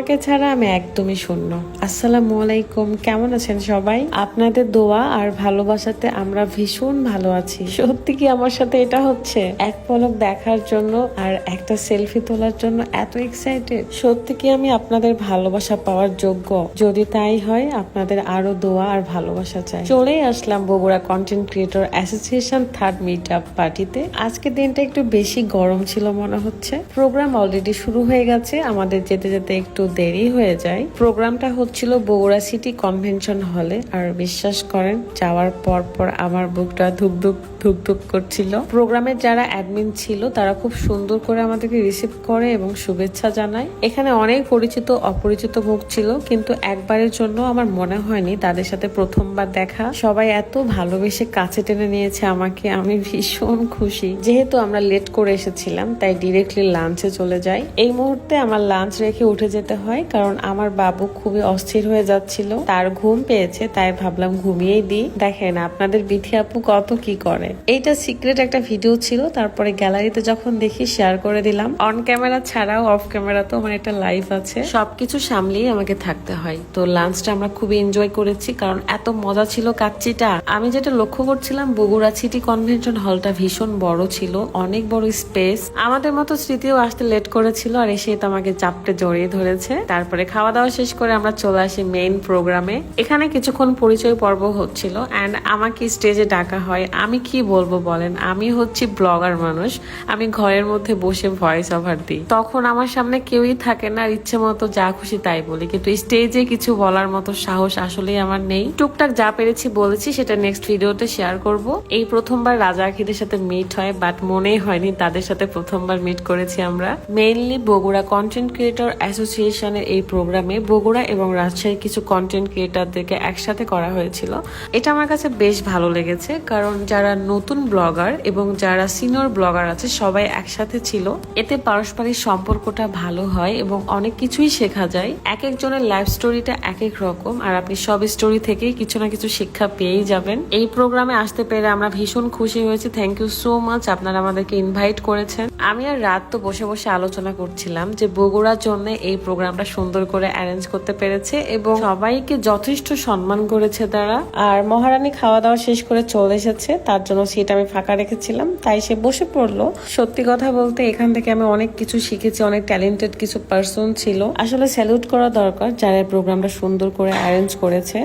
তোমাকে ছাড়া আমি একদমই শূন্য। আসসালামু আলাইকুম, কেমন আছেন সবাই? আপনাদের দোয়া আর ভালোবাসাতে আমরা ভীষণ ভালো আছি। সত্যি কি আমার সাথে এটা হচ্ছে? এক পলক দেখার জন্য আর একটা সেলফি তোলার জন্য এত এক্সাইটেড। সত্যি কি আমি আপনাদের ভালোবাসা পাওয়ার যোগ্য? যদি তাই হয় আপনাদের আরো দোয়া আর ভালোবাসা চাই। চলেই আসলাম Bogura content creator association third meet up পার্টিতে। আজকে দিনটা একটু বেশি গরম ছিল মনে হচ্ছে। প্রোগ্রাম অলরেডি শুরু হয়ে গেছে, আমাদের যেতে যেতে একটু দেরি হয়ে যায়। প্রোগ্রামটা হচ্ছিল বগুড়া সিটি কনভেনশন হলে, আর বিশ্বাস করেন যাওয়ার পর পর আমার বুকটা ধুকধুক ধুকধুক করছিল। প্রোগ্রামের যারা অ্যাডমিন ছিল তারা খুব সুন্দর করে আমাদেরকে রিসিভ করে এবং শুভেচ্ছা জানায়। এখানে অনেক পরিচিত অপরিচিত মুখ ছিল, কিন্তু একবারের জন্য আমার মনে হয়নি তাদের সাথে প্রথমবার দেখা। সবাই এত ভালোবেসে কাছে টেনে নিয়েছে আমাকে, আমি ভীষণ খুশি। যেহেতু আমরা লেট করে এসেছিলাম তাই ডিরেক্টলি লাঞ্চে চলে যাই। এই মুহূর্তে আমার লাঞ্চ রেখে উঠে যেতে হয়, কারণ আমার বাবু খুবই অস্থির হয়ে যাচ্ছিল, তার ঘুম পেয়েছে, তাই ভাবলাম ঘুমিয়েই দিই। দেখেন আপনাদের বিথি আপু কত কি করে। এইটা সিক্রেট একটা ভিডিও ছিল, তারপরে গ্যালারিতে যখন দেখি শেয়ার করে দিলাম। অন ক্যামেরা ছাড়াও অফ ক্যামেরা তো আমার একটা লাইফ আছে, সবকিছু সামলিয়ে আমাকে থাকতে হয়। তো লাঞ্চটা আমরা খুবই এনজয় করেছি, কারণ এত মজা ছিল কাচ্চিটা। আমি যেটা লক্ষ্য করছিলাম, বগুড়া সিটি কনভেনশন হলটা ভীষণ বড় ছিল, অনেক বড় স্পেস। আমাদের মতো স্মৃতিও আসতে লেট করেছিল, আর এসে তো আমাকে চাপটে জড়িয়ে ধরেছে। তারপরে খাওয়া দাওয়া শেষ করে আমরা চলে আসি মেইন প্রোগ্রামে। এখানে কিছুক্ষণ পরিচয় পর্ব হচ্ছিল এন্ড আমাকে স্টেজে ডাকা হয়। আমি কি বলবো বলেন, আমি হচ্ছি ব্লগার মানুষ, আমি ঘরের মধ্যে বসে ভয়েস ওভার দিই। তখন আমার সামনে কেউই থাকে না, আর ইচ্ছে মতো যা খুশি তাই বলি, কিন্তু স্টেজে কিছু বলার মতো সাহস আসলেই আমার নেই। টুকটাক যা পেরেছি বলেছি, সেটা নেক্সট ভিডিওতে শেয়ার করব। এই প্রথমবার রাজা আখিদের সাথে মিট হয়, বাট মনেই হয়নি তাদের সাথে প্রথমবার মিট করেছি আমরা। মেইনলি বগুড়া কন্টেন্ট ক্রিয়েটর অ্যাসোসিয়েশনের এই প্রোগ্রামে বগুড়া এবং রাজশাহীর কিছু কন্টেন্ট ক্রিয়েটরদেরকে একসাথে করা হয়েছিল। এটা আমার কাছে বেশ ভালো লেগেছে, কারণ যারা নতুন ব্লগার এবং যারা সিনিয়র ব্লগার আছে সবাই একসাথে ছিল। এতে পারস্পরিক সম্পর্কটা ভালো হয় এবং অনেক কিছুই শেখা যায়। এক একজনের লাইফ স্টোরিটা এক এক রকম, আর আপনি সব স্টোরি থেকেই কিছু না কিছু শিক্ষা পেয়েই যাবেন। এই প্রোগ্রামে আসতে পেরে আমরা ভীষণ খুশি হয়েছি। থ্যাংক ইউ সো মাচ, আপনারা আমাদেরকে ইনভাইট করেছেন। আমি আর রাত তো বসে বসে আলোচনা করছিলাম যে বগুড়ার জন্য এই প্রোগ্রামটা সুন্দর করে অ্যারেঞ্জ করতে পেরেছে এবং সবাইকে যথেষ্ট সম্মান করেছে তারা। আর মহারানী খাওয়া দাওয়া শেষ করে চলে এসেছে, তার জন্য সিট আমি ফাঁকা রেখেছিলাম, তাই সে বসে পড়লো। সত্যি কথা বলতে এখান থেকে আমি অনেক কিছু শিখেছি, অনেক ট্যালেন্টেড কিছু পার্সন ছিল। আসলে স্যালুট করা দরকার যারা এই প্রোগ্রামটা সুন্দর করে অ্যারেঞ্জ করেছে।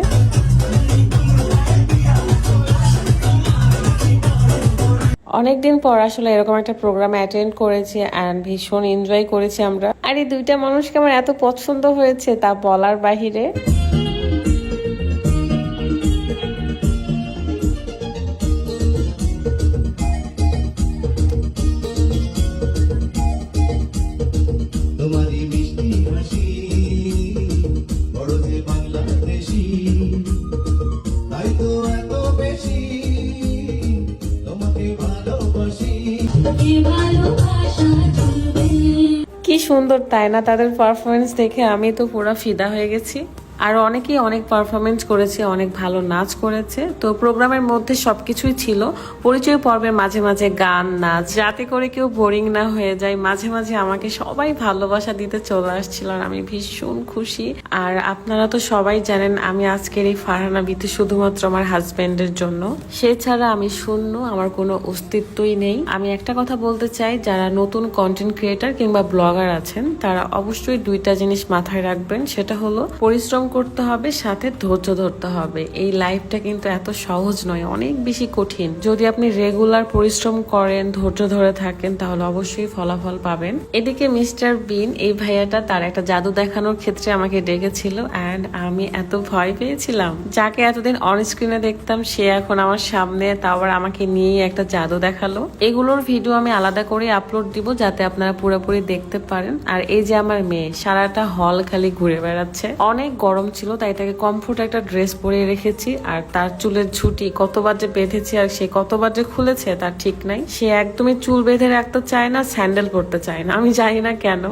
অনেকদিন পর আসলে এরকম একটা প্রোগ্রামে অ্যাটেন্ড করেছি এন্ড ভীষণ এনজয় করেছি আমরা। আর এই দুইটা মানুষকে আমার এত পছন্দ হয়েছে তা বলার বাহিরে। কি সুন্দর তাই না? তাদের পারফরমেন্স দেখে আমি তো পুরো ফিদা হয়ে গেছি। আর অনেকেই অনেক পারফরমেন্স করেছে, অনেক ভালো নাচ করেছে। তো প্রোগ্রামের মধ্যে সবকিছুই ছিল। পরিচয় পর্বের মাঝে মাঝে গান, নাচ, যাতে করে কেউ বোরিং না হয়ে যায়। মাঝে মাঝে আমাকে সবাই ভালোবাসা দিতে চলে আসছিল, আর আমি ভীষণ খুশি। আর আপনারা তো সবাই জানেন আমি আজকের এই ফারহানা বিথি শুধুমাত্র আমার হাজবেন্ডের জন্য। সে ছাড়া আমি শূন্য, আমার কোনো অস্তিত্বই নেই। আমি একটা কথা বলতে চাই, যারা নতুন কন্টেন্ট ক্রিয়েটর কিংবা ব্লগার আছেন তারা অবশ্যই দুইটা জিনিস মাথায় রাখবেন। সেটা হলো পরিশ্রম করতে হবে, সাথে ধৈর্য ধরতে হবে। এই লাইফটা কিন্তু এত সহজ নয়, অনেক বেশি কঠিন। যদি আপনি রেগুলার পরিশ্রম করেন, ধৈর্য ধরে থাকেন, তাহলে অবশ্যই ফলাফল পাবেন। এদিকে মিস্টার বিন, এই ভাইয়াটা তার একটা জাদু দেখানোর ক্ষেত্রে আমাকে ডেকেছিল এন্ড আমি এত ভয় পেয়েছিলাম। যাকে এতদিন অন স্ক্রিনে দেখতাম সে এখন আমার সামনে, তাও আবার আমাকে নিয়ে একটা জাদু দেখালো। এগুলোর ভিডিও আমি আলাদা করে আপলোড দিব যাতে আপনারা পুরোপুরি দেখতে পারেন। আর এই যে আমার মেয়ে সারাটা হল খালি ঘুরে বেড়াচ্ছে। অনেক গরম ছিল, তাই তাকে কমফোর্ট একটা ড্রেস পরিয়ে রেখেছি। আর তার চুলের ঝুটি কতবার যে বেঁধেছি আর সে কতবার যে খুলেছে তার ঠিক নাই। সে একদমই চুল বেঁধে রাখতে চায় না, স্যান্ডেল পরতে চায় না, আমি জানি না কেন।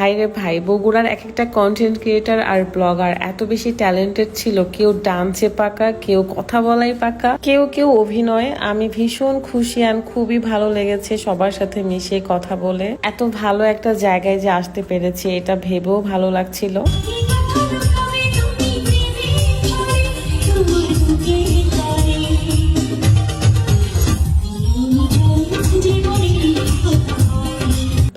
ভাই রে ভাই, বগুড়ার এক একটা কন্টেন্ট ক্রিয়েটার আর ব্লগার এত বেশি ট্যালেন্টেড ছিল। কেউ ডান্সে পাকা, কেউ কথা বলাই পাকা, কেউ কেউ অভিনয়। আমি ভীষণ খুশি আর খুবই ভালো লেগেছে সবার সাথে মিশে কথা বলে। এত ভালো একটা জায়গায় যে আসতে পেরেছি এটা ভেবেও ভালো লাগছিল।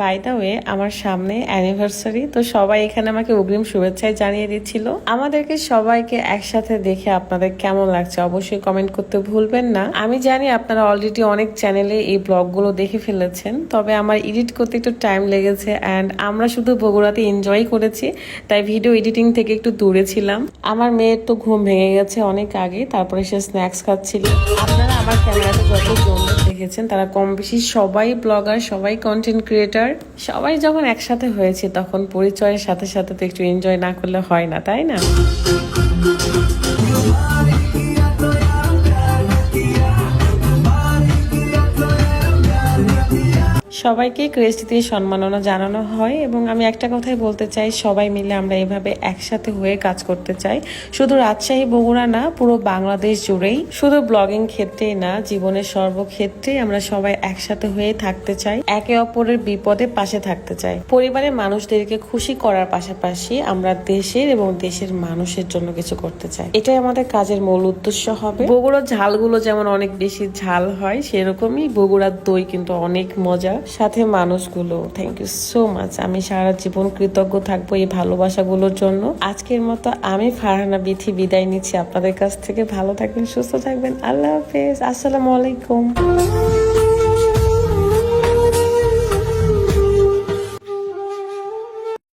বাই দ্য ওয়ে, আমার সামনে অ্যানিভার্সারি, তো সবাই এখানে আমাকে অগ্রিম শুভেচ্ছায় জানিয়ে দিচ্ছিল। আমাদেরকে সবাইকে একসাথে দেখে আপনাদের কেমন লাগছে অবশ্যই কমেন্ট করতে ভুলবেন না। আমি জানি আপনারা অলরেডি অনেক চ্যানেলে এই ব্লগগুলো দেখে ফেলেছেন, তবে আমার এডিট করতে একটু টাইম লেগেছে অ্যান্ড আমরা শুধু বগুড়াতে এনজয় করেছি, তাই ভিডিও এডিটিং থেকে একটু দূরে ছিলাম। আমার মেয়ের তো ঘুম ভেঙে গেছে অনেক আগে, তারপরে সে স্ন্যাক্স খাচ্ছিল। আপনারা আমার ক্যামেরাতে যত জন্য দেখেছেন তারা কম বেশি সবাই ব্লগার, সবাই কন্টেন্ট ক্রিয়েটার। সবাই যখন একসাথে হয়েছে তখন পরিচয়ের সাথে সাথে তো একটু এনজয় না করলে হয় না, তাই না? সবাইকে ক্রেস্ট দিয়ে সম্মাননা জানানো হয় এবং আমি একটা কথাই বলতে চাই, সবাই মিলে আমরা এভাবে একসাথে হয়ে কাজ করতে চাই। শুধু রাজশাহী বগুড়া না, পুরো বাংলাদেশ জুড়েই। শুধু ব্লগিং ক্ষেত্রেই না, জীবনের সর্বক্ষেত্রেই আমরা সবাই একসাথে হয়ে থাকতে চাই, একে অপরের বিপদে পাশে থাকতে চাই। পরিবারের মানুষদেরকে খুশি করার পাশাপাশি আমরা দেশের এবং দেশের মানুষের জন্য কিছু করতে চাই। এটাই আমাদের কাজের মূল উদ্দেশ্য হবে। বগুড়ার ঝালগুলো যেমন অনেক বেশি ঝাল হয়, সেরকমই বগুড়ার দই কিন্তু অনেক মজা, সাথে মানুষগুলো। Thank you so much. আমি সারা জীবন কৃতজ্ঞ থাকবো এই ভালোবাসাগুলোর জন্য। আজকের মতো আমি ফারহানা বিথি বিদায় নিচ্ছি আপনাদের কাছ থেকে। ভালো থাকবেন, সুস্থ থাকবেন। আল্লাহ হাফেজ, আসসালামু আলাইকুম।